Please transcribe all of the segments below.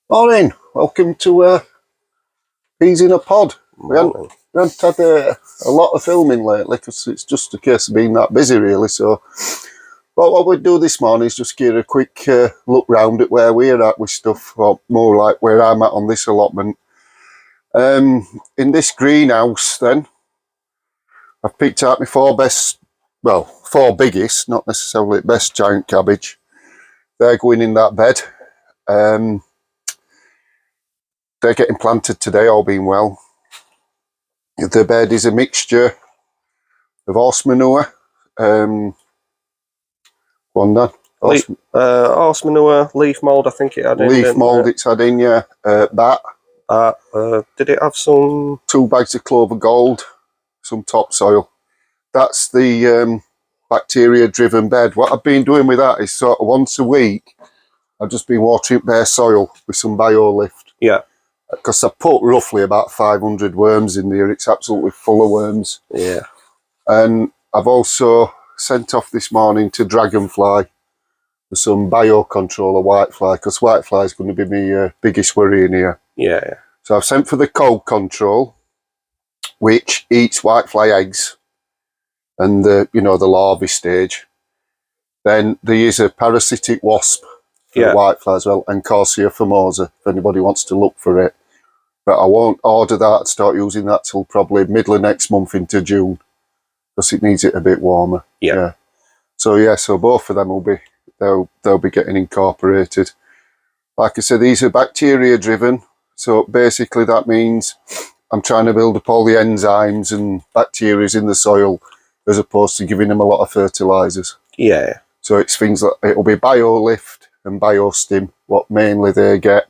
Morning, welcome to Peas in a Pod. We haven't had a lot of filming lately because it's just a case of being that busy really. So, but what we'd do this morning is just give a quick look round at where we're at with stuff, or more like where I'm at on this allotment. In this greenhouse then, I've picked out my four biggest, not necessarily best giant cabbage. They're going in that bed. They're getting planted today, all being well. The bed is a mixture of horse manure, horse manure, leaf mould, I think it had in. Leaf mould it's had in, yeah. Bat. Did it have some? 2 bags of clover gold, some topsoil. That's the bacteria-driven bed. What I've been doing with that is sort of once a week, I've just been watering bare soil with some biolift. Yeah. Because I put roughly about 500 worms in there. It's absolutely full of worms. Yeah. And I've also sent off this morning to Dragonfly for some biocontrol of whitefly, because whitefly is going to be my biggest worry in here. Yeah. So I've sent for the cold control, which eats whitefly eggs and the larvae stage. Then there is a parasitic wasp for the whitefly as well, and Corsia famosa, if anybody wants to look for it. But I won't order that, start using that till probably middle of next month into June, because it needs it a bit warmer. Yeah. So both of them will be, they'll be getting incorporated. Like I said, these are bacteria driven. So basically that means I'm trying to build up all the enzymes and bacteria in the soil, as opposed to giving them a lot of fertilizers. Yeah. So it's things like, it'll be BioLift and BioStim, what mainly they get.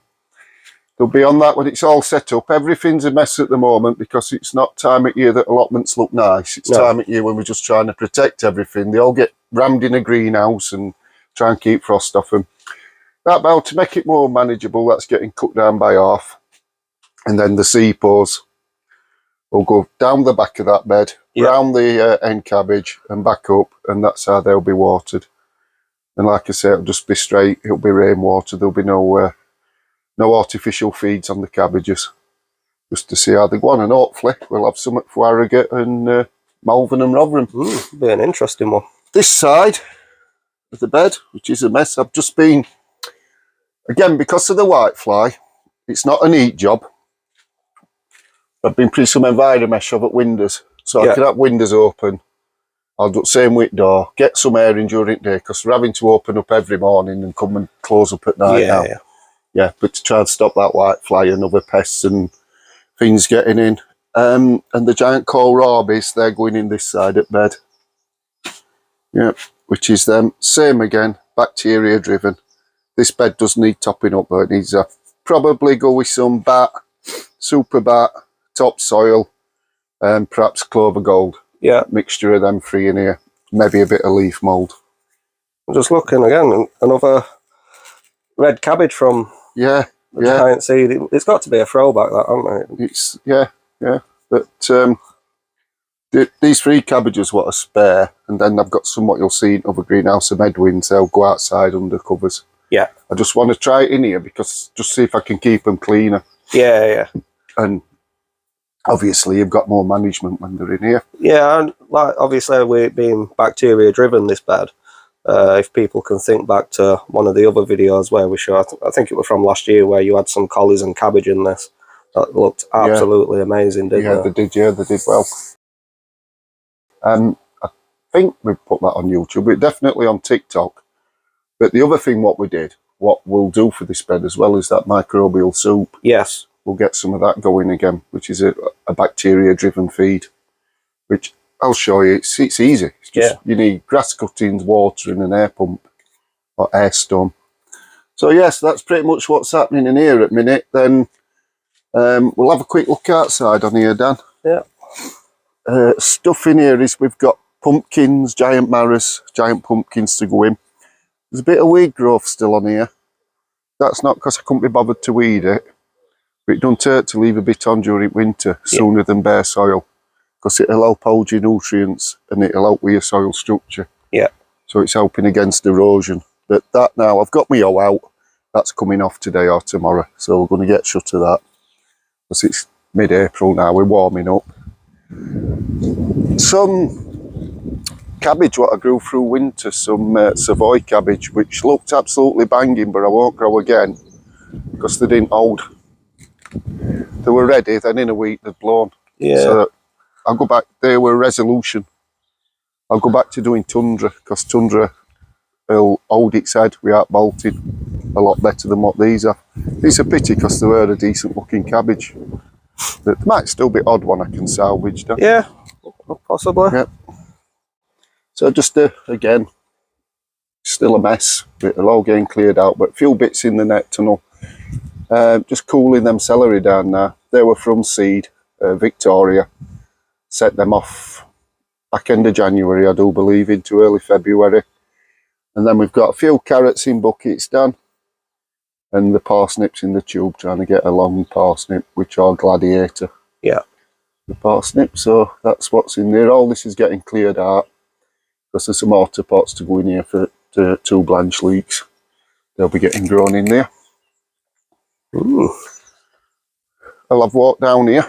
They'll be on that when it's all set up. Everything's a mess at the moment because it's not time of year that allotments look nice. It's time of year when we're just trying to protect everything. They all get rammed in a greenhouse and try and keep frost off them. That bell, to make it more manageable, that's getting cut down by half. And then the sepals will go down the back of that bed, round the end cabbage and back up, and that's how they'll be watered. And like I say, it'll just be straight, it'll be rainwater. There'll be no artificial feeds on the cabbages, just to see how they go on, and hopefully we'll have some at Harrogate and Malvern and Rotherham. Be an interesting one. This side of the bed, which is a mess, I've just been, again, because of the whitefly, it's not a neat job. I've been putting some Enviromesh over at windows, so I can have windows open. I'll do the same with door, get some air in during the day, because we're having to open up every morning and come and close up at night now. Yeah, but to try and stop that whitefly and other pests and things getting in. And the giant kohlrabies, they're going in this side at bed. Yeah, which is them. Same again, bacteria driven. This bed does need topping up, but it needs a probably go with some bat, super bat, topsoil, and perhaps clover gold. Yeah. Mixture of them three in here. Maybe a bit of leaf mould. I'm just looking again, another red cabbage from giant seed. It's got to be a throwback, that, hasn't it? It's but these 3 cabbages what I spare, and then I've got some what you'll see in other greenhouse of Medwins. They'll go outside under covers. Yeah, I just want to try it in here because just see if I can keep them cleaner. Yeah. And obviously you've got more management when they're in here. Yeah, and like obviously we're being bacteria driven, this bed. If people can think back to one of the other videos where we showed, I think it was from last year, where you had some collies and cabbage in this. That looked absolutely amazing, didn't it? They did well. I think we put that on YouTube, but definitely on TikTok. But the other thing what we'll do for this bed as well is that microbial soup. Yes. We'll get some of that going again, which is a bacteria-driven feed, which I'll show you. It's easy. It's just you need grass cuttings, water, and an air pump or air storm. So yes, that's pretty much what's happening in here at the minute. Then we'll have a quick look outside on here, Dan. Yeah. Stuff in here is we've got pumpkins, giant marrows, giant pumpkins to go in. There's a bit of weed growth still on here. That's not because I couldn't be bothered to weed it, but it doesn't hurt to leave a bit on during winter sooner than bare soil, because it'll help hold your nutrients and it'll help with your soil structure. Yeah. So it's helping against erosion. But that now, I've got my hoe out. that's coming off today or tomorrow, so we're going to get shut of that because it's mid-April now. We're warming up. Some cabbage what I grew through winter, some Savoy cabbage, which looked absolutely banging, but I won't grow again because they didn't hold. They were ready, then in a week they'd blown. Yeah. So I'll go back. They were resolution. I'll go back to doing Tundra because Tundra will hold its head without bolting a lot better than what these are. It's a pity because they were a decent looking cabbage. They might still be odd one I can salvage. Though. Yeah, possibly. Yep. So just again, still a mess. It'll all getting cleared out, but a few bits in the net tunnel. Just cooling them celery down now. They were from seed, Victoria. Set them off back end of January, I do believe, into early February. And then we've got a few carrots in buckets done. And the parsnips in the tube, trying to get a long parsnip, which are Gladiator. Yeah. The parsnip, so that's what's in there. All this is getting cleared out. Because there's some mortar pots to go in here for 2 blanch leeks. They'll be getting grown in there. Ooh. I'll have walked down here.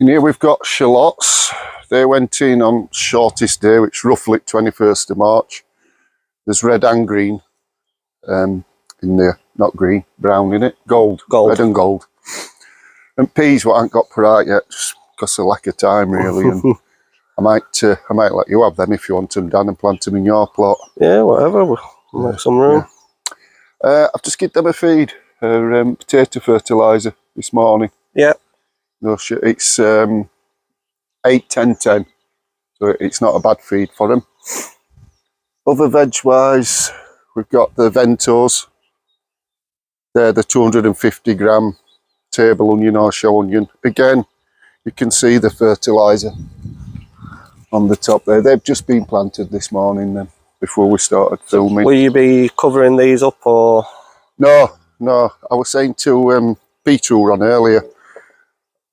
In here we've got shallots. They went in on shortest day, which is roughly 21st of March. There's red and green in there. Not green, brown in it. Gold. Red and gold. And peas what I haven't got put out yet, just because of lack of time really. And I might let you have them if you want them, Dan, and plant them in your plot. Yeah, whatever. We'll make some room. Yeah. I've just given them a feed, potato fertiliser this morning. Yeah. No shit, it's 8, 10, 10. So it's not a bad feed for them. Other veg-wise, we've got the Ventos. They're the 250 gram table onion or show onion. Again, you can see the fertiliser on the top there. They've just been planted this morning then, before we started filming. Will you be covering these up or? No. I was saying to Peter who were on earlier,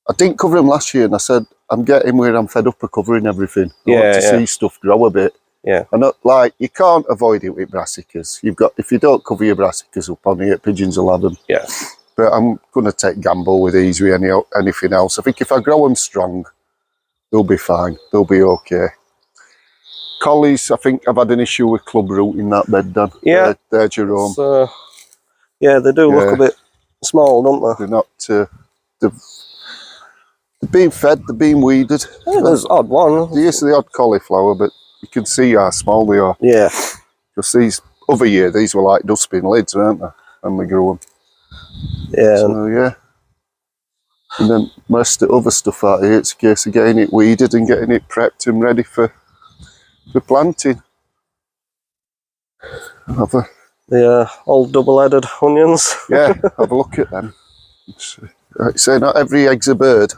I didn't cover them last year and I said, I'm getting where I'm fed up of covering everything. I want to see stuff grow a bit. Yeah. And like, you can't avoid it with brassicas. If you don't cover your brassicas up on here, pigeons will have them. Yeah. But I'm going to take gamble with these with anything else. I think if I grow them strong, they'll be fine. They'll be okay. Collies, I think I've had an issue with club root in that bed, Dan. Yeah. They're Jerome. Yeah, they do look a bit small, don't they? They're not... They're being fed, they're being weeded. Yeah, there's odd one. There's the odd cauliflower, but you can see how small they are. Yeah. Because these other year, these were like dustbin lids, weren't they? And we grew them. Yeah. So, yeah. And then most of the other stuff out here, it's a case of getting it weeded and getting it prepped and ready for planting. The old double-headed onions. Yeah, have a look at them. Like I say, not every egg's a bird.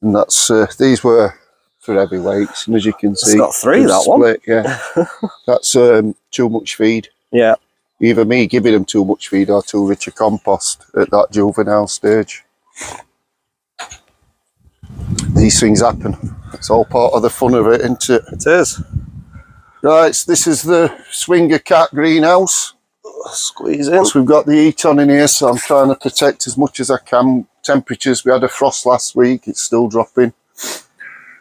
And that's, these were for heavyweights, and as you can see, it's got 3, that split, one. Yeah. That's too much feed. Yeah. Either me giving them too much feed or too rich a compost at that juvenile stage. These things happen. It's all part of the fun of it, isn't it? It is. Right, so this is the Swinger Cat greenhouse. Squeeze in. So we've got the heat on in here, so I'm trying to protect as much as I can. Temperatures, we had a frost last week, it's still dropping.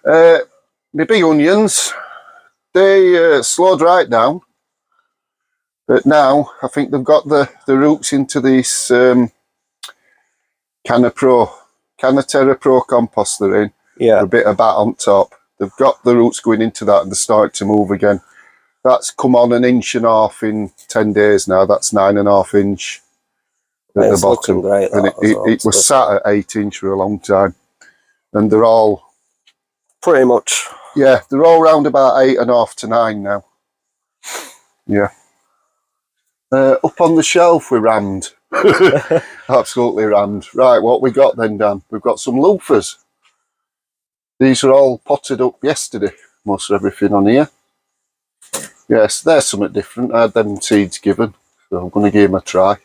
My big onions, they slowed right down. But now, I think they've got the roots into this Cannaterra Pro compost they're in. Yeah. With a bit of bat on top. They've got the roots going into that and they're starting to move again. That's come on 1.5 inches in 10 days now. That's 9.5 inch at the bottom. Great, and it was sat at 8 inch for a long time. And they're all... Pretty much. Yeah, they're all round about 8.5 to 9 now. Yeah. Up on the shelf we rammed. Absolutely rammed. Right, what we got then, Dan? We've got some loafers. These are all potted up yesterday. Most of everything on here. Yes, there's something different. I had them seeds given, so I'm going to give them a try. I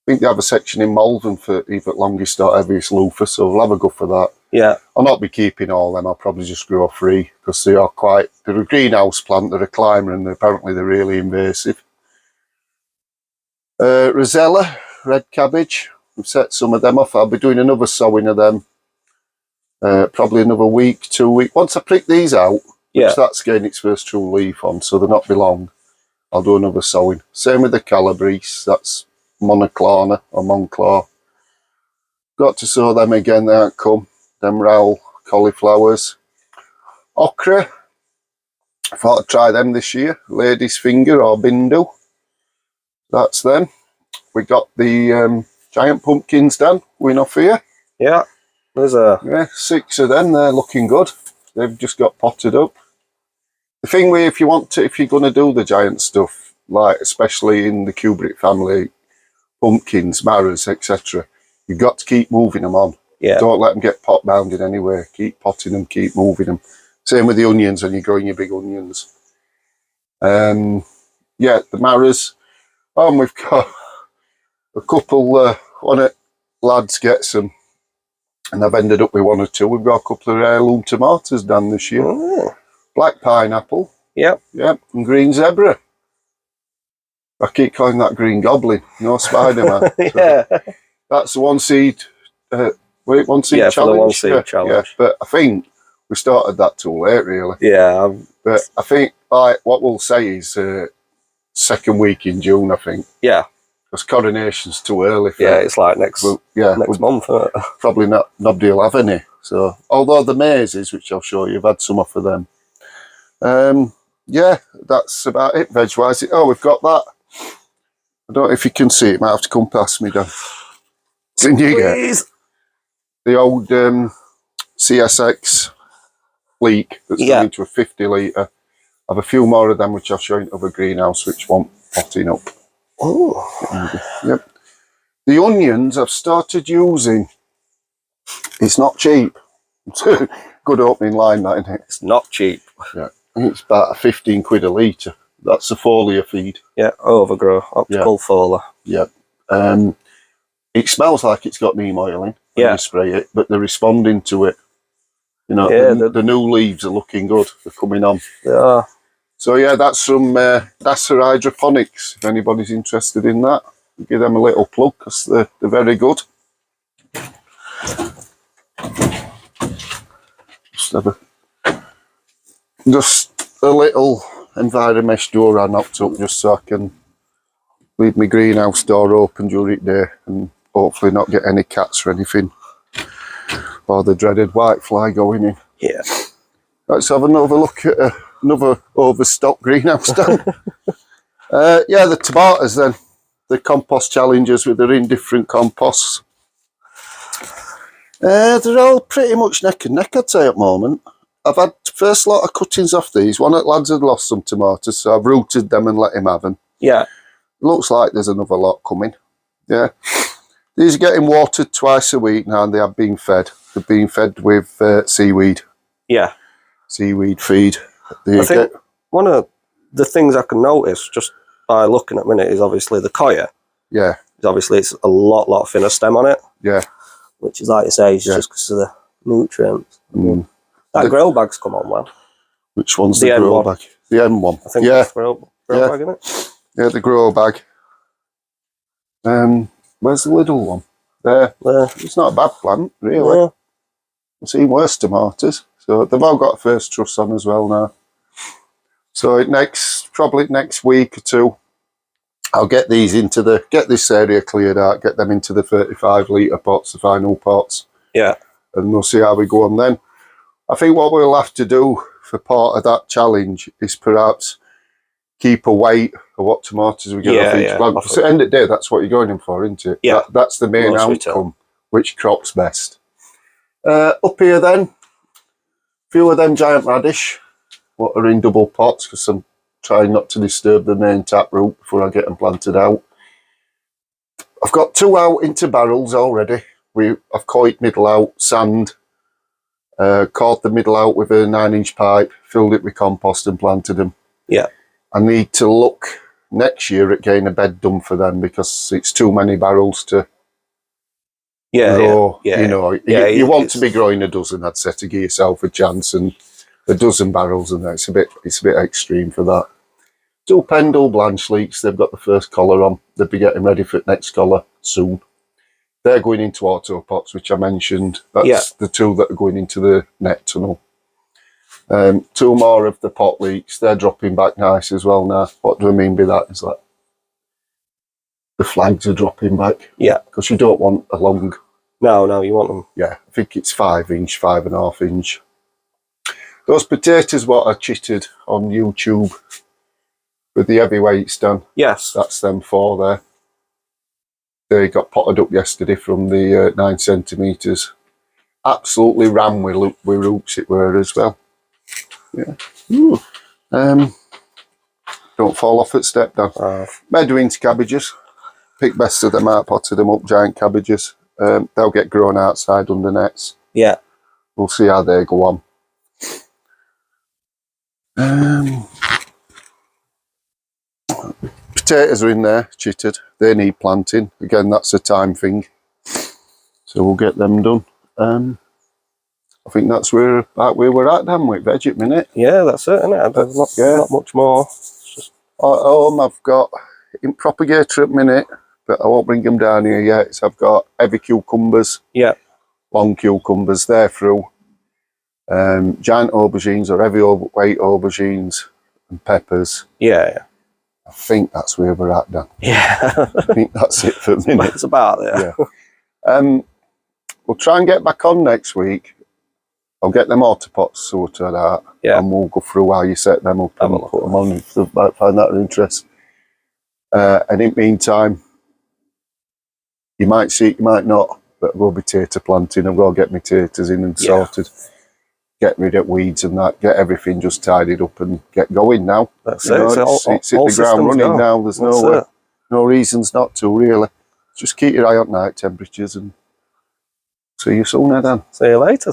think they have a section in Malvern for either longest or heaviest loafer, so we'll have a go for that. Yeah. I'll not be keeping all them. I'll probably just grow 3 because they are quite. They're a greenhouse plant. They're a climber, and apparently they're really invasive. Rosella, red cabbage. We've set some of them off. I'll be doing another sowing of them. Probably another week, 2 weeks. Once I prick these out, which that's getting its first true leaf on, so they'll not be long, I'll do another sowing. Same with the Calabrese. That's monoclona or Monclaw. Got to sow them again. They aren't come. Them Raoul cauliflowers. Okra. I thought I'd try them this year. Lady's finger or bindu. That's them. We got the giant pumpkins done. We're enough here. Yeah. There's 6 of them. They're looking good. They've just got potted up. The thing with if you're going to do the giant stuff, like especially in the cubric family, pumpkins, marrows, etc., you've got to keep moving them on. Yeah. Don't let them get pot bounded anywhere. Keep potting them, keep moving them. Same with the onions when you're growing your big onions. Yeah, the marrows. And we've got a couple, one of lads gets them, and I've ended up with 1 or 2. We've got a couple of heirloom tomatoes done this year. Oh. Black pineapple. Yep. Yep. And green zebra. I keep calling that green goblin. No Spider-Man. Yeah. So that's the 1 seed. One seed challenge. For the 1 seed challenge. Yeah, but I think we started that too late, really. Yeah. But I think what we'll say is second week in June, I think. Yeah. Because coronation's too early. It's like next month. Probably not. Nobody will have any. So, although the mazes, which I'll show you, I've had some off of them. Yeah, that's about it. Veg-wise, we've got that. I don't know if you can see it. Might have to come past me, Dan. Can you get the old CSX leak that's gone into a 50 litre? I have a few more of them, which I'll show you of a greenhouse, which won't potting up. Oh. Yep. The onions I've started using. It's not cheap. It's a good opening line, that, isn't it? It's not cheap. Yeah. I think it's about 15 quid a litre. That's a foliar feed. Yeah, Overgrow, optical foliar. Yeah. It smells like it's got neem oil in when you spray it, but they're responding to it. You know, the new leaves are looking good. They're coming on. They are. So yeah, that's from Nasser Hydroponics. If anybody's interested in that, give them a little plug because they're very good. Just a little enviromesh door I knocked up just so I can leave my greenhouse door open during the day and hopefully not get any cats or anything. Or the dreaded whitefly going in. Yeah. Let's have another look at another overstocked greenhouse done. Yeah, the tomatoes then. The compost challenges with their indifferent composts. They're all pretty much neck and neck, I'd say, at the moment. I've had first lot of cuttings off these. One of the lads had lost some tomatoes, so I've rooted them and let him have them. Yeah. Looks like there's another lot coming. Yeah. These are getting watered twice a week now, and they have been fed. They're being fed with seaweed. Yeah. Seaweed feed. I think one of the things I can notice just by looking at a minute is obviously the coir. Yeah. Obviously, it's a lot thinner stem on it. Yeah. Which is, like you say, just because of the nutrients. That grow bag's come on well. Which one's the grow bag? The M1. I think it's the grow bag, isn't it? Yeah, the grow bag. Where's the little one? There. It's not a bad plant, really. Yeah. I've seen worse tomatoes. So they've all got first truss on as well now. So probably next week or 2, I'll get these get this area cleared out, get them into the 35 litre pots, the final pots. Yeah. And we'll see how we go on then. I think what we'll have to do for part of that challenge is perhaps keep a weight of what tomatoes we get off each plant. Because at the end of the day, that's what you're going in for, isn't it? Yeah. That's the main outcome, which crop's best. Up here then, a few of them giant radish, what are in double pots, because I'm trying not to disturb the main taproot before I get them planted out. I've got 2 out into barrels already. I've coiled middle out, sand, caught the middle out with a 9-inch pipe, filled it with compost and planted them. Yeah. I need to look next year at getting a bed done for them because it's too many barrels to grow. yeah. You know, you want to be growing a dozen, I'd say, to give yourself a chance, and a dozen barrels, and it's a bit extreme for that. 2 Pendle Blanche leeks, they've got the first collar on. They'll be getting ready for the next collar soon. They're going into auto pots, which I mentioned. That's the 2 that are going into the net tunnel. 2 more of the pot leeks, they're dropping back nice as well now. What do I mean by that? Is that the flags are dropping back. Yeah. Because you don't want a long... No, you want them. Yeah, I think it's 5 inch, 5.5 inch. Those potatoes what I chitted on YouTube with the heavyweights done. Yes. That's them 4 there. They got potted up yesterday from the 9 centimetres. Absolutely ran with roots it were as well. Yeah. Don't fall off at step down. Medwin's cabbages. Pick best of them out, potted them up, giant cabbages. They'll get grown outside under nets. Yeah. We'll see how they go on. Potatoes are in there, chitted. They need planting. Again, that's a time thing. So we'll get them done. I think that's where we're at, damn with veg at minute. Yeah, that's it, isn't it? There's not much more. Just... At home, I've got in propagator at minute, but I won't bring them down here yet. So I've got heavy cucumbers, long cucumbers, they're through. Giant aubergines or heavy weight aubergines and peppers. Yeah. I think that's where we're at, Dan. Yeah. I think that's it for a minute. It's about there. Yeah. We'll try and get back on next week. I'll get them autopots sorted out, and we'll go through how you set them up and put them on if they might find that of interest. And in the meantime, you might see it, you might not, but we'll be tater planting. I've got to get my taters in and sorted, get rid of weeds and that, get everything just tidied up and get going now. That's it. It's hit the ground running now. There's no reasons not to, really. Just keep your eye on night temperatures and see you soon, then. See you later.